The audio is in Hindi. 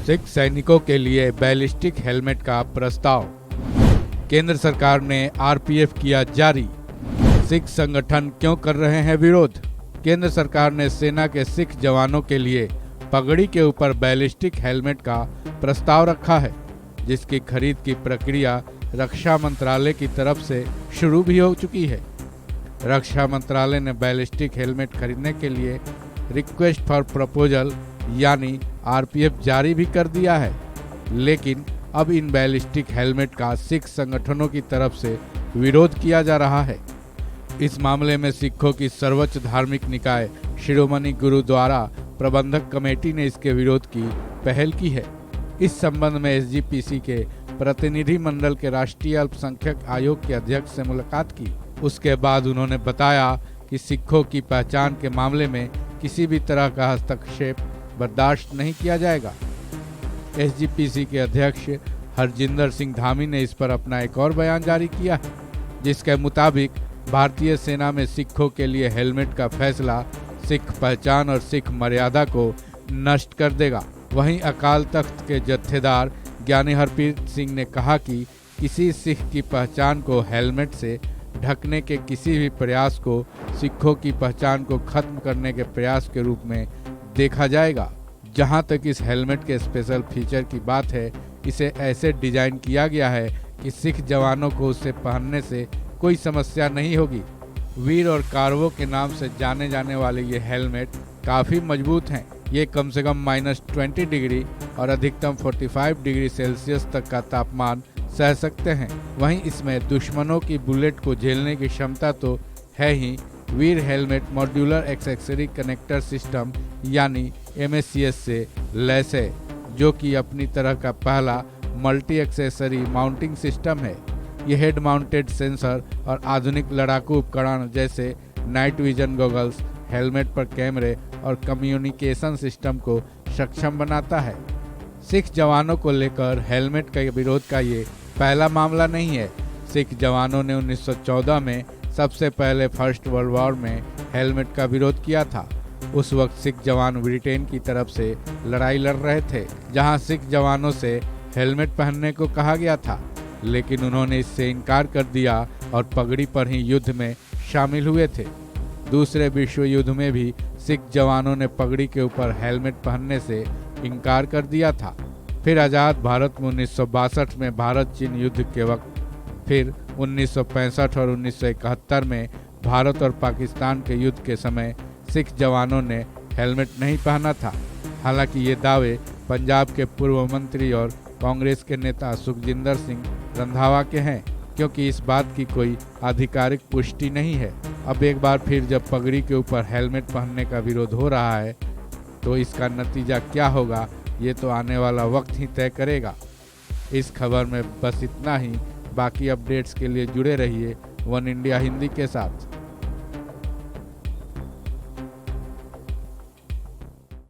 सिख सैनिकों के लिए बैलिस्टिक हेलमेट का प्रस्ताव। केंद्र सरकार ने आरपीएफ किया जारी। सिख संगठन क्यों कर रहे हैं विरोध? केंद्र सरकार ने सेना के सिख जवानों के लिए पगड़ी के ऊपर बैलिस्टिक हेलमेट का प्रस्ताव रखा है, जिसकी खरीद की प्रक्रिया रक्षा मंत्रालय की तरफ से शुरू भी हो चुकी है। रक्षा मंत्रालय ने बैलिस्टिक हेलमेट खरीदने के लिए रिक्वेस्ट फॉर प्रपोजल यानी आरपीएफ जारी भी कर दिया है, लेकिन अब इन बैलिस्टिक हेलमेट का सिख संगठनों की तरफ से विरोध किया जा रहा है। इस मामले में सिखों की सर्वोच्च धार्मिक निकाय शिरोमणि गुरुद्वारा प्रबंधक कमेटी ने इसके विरोध की पहल की है। इस संबंध में एसजीपीसी के प्रतिनिधि मंडल के राष्ट्रीय अल्पसंख्यक आयोग के अध्यक्ष से मुलाकात की। उसके बाद उन्होंने बताया कि सिखों की पहचान के मामले में किसी भी तरह का हस्तक्षेप बर्दाश्त नहीं किया जाएगा। एसजीपीसी के अध्यक्ष हरजिंदर सिंह धामी ने इस पर अपना एक और बयान जारी किया है, जिसके मुताबिक भारतीय सेना में सिखों के लिए हेलमेट का फैसला सिख पहचान और सिख मर्यादा को नष्ट कर देगा। वहीं अकाल तख्त के जत्थेदार ज्ञानी हरप्रीत सिंह ने कहा कि किसी सिख की पहचान को हेलमेट से ढकने के किसी भी प्रयास को सिखों की पहचान को खत्म करने के प्रयास के रूप में देखा जाएगा। जहां तक इस हेलमेट के स्पेशल फीचर की बात है, इसे ऐसे डिजाइन किया गया है कि सिख जवानों को उसे पहनने से कोई समस्या नहीं होगी। वीर और कारवो के नाम से जाने जाने वाले ये हेलमेट काफ़ी मजबूत हैं। ये कम से कम -20 डिग्री और अधिकतम 45 डिग्री सेल्सियस तक का तापमान सह सकते हैं। वहीं इसमें दुश्मनों की बुलेट को झेलने की क्षमता तो है ही। Veer helmet modular accessory connector system यानी MACS से लैस है, जो कि अपनी तरह का पहला मल्टी एक्सेसरी माउंटिंग सिस्टम है। यह हेड माउंटेड सेंसर और आधुनिक लड़ाकू उपकरण जैसे नाइट विजन गॉगल्स, हेलमेट पर कैमरे और कम्युनिकेशन सिस्टम को सक्षम बनाता है। सिख जवानों को लेकर हेलमेट के विरोध का ये पहला मामला नहीं है। सिख जवानों ने 1914 में सबसे पहले फर्स्ट वर्ल्ड वॉर में हेलमेट का विरोध किया था। उस वक्त सिख जवान ब्रिटेन की तरफ से लड़ाई लड़ रहे थे, जहां सिख जवानों से हेलमेट पहनने को कहा गया था, लेकिन उन्होंने इससे इनकार कर दिया और पगड़ी पर ही युद्ध में शामिल हुए थे। दूसरे विश्व युद्ध में भी सिख जवानों ने पगड़ी के ऊपर हेलमेट पहनने से इनकार कर दिया था। फिर आज़ाद भारत में 1962 में भारत चीन युद्ध के वक्त, फिर 1965 और 1971 में भारत और पाकिस्तान के युद्ध के समय सिख जवानों ने हेलमेट नहीं पहना था। हालांकि ये दावे पंजाब के पूर्व मंत्री और कांग्रेस के नेता सुखजिंदर सिंह रंधावा के हैं, क्योंकि इस बात की कोई आधिकारिक पुष्टि नहीं है। अब एक बार फिर जब पगड़ी के ऊपर हेलमेट पहनने का विरोध हो रहा है, तो इसका नतीजा क्या होगा ये तो आने वाला वक्त ही तय करेगा। इस खबर में बस इतना ही। बाकी अपडेट्स के लिए जुड़े रहिए वन इंडिया हिंदी के साथ।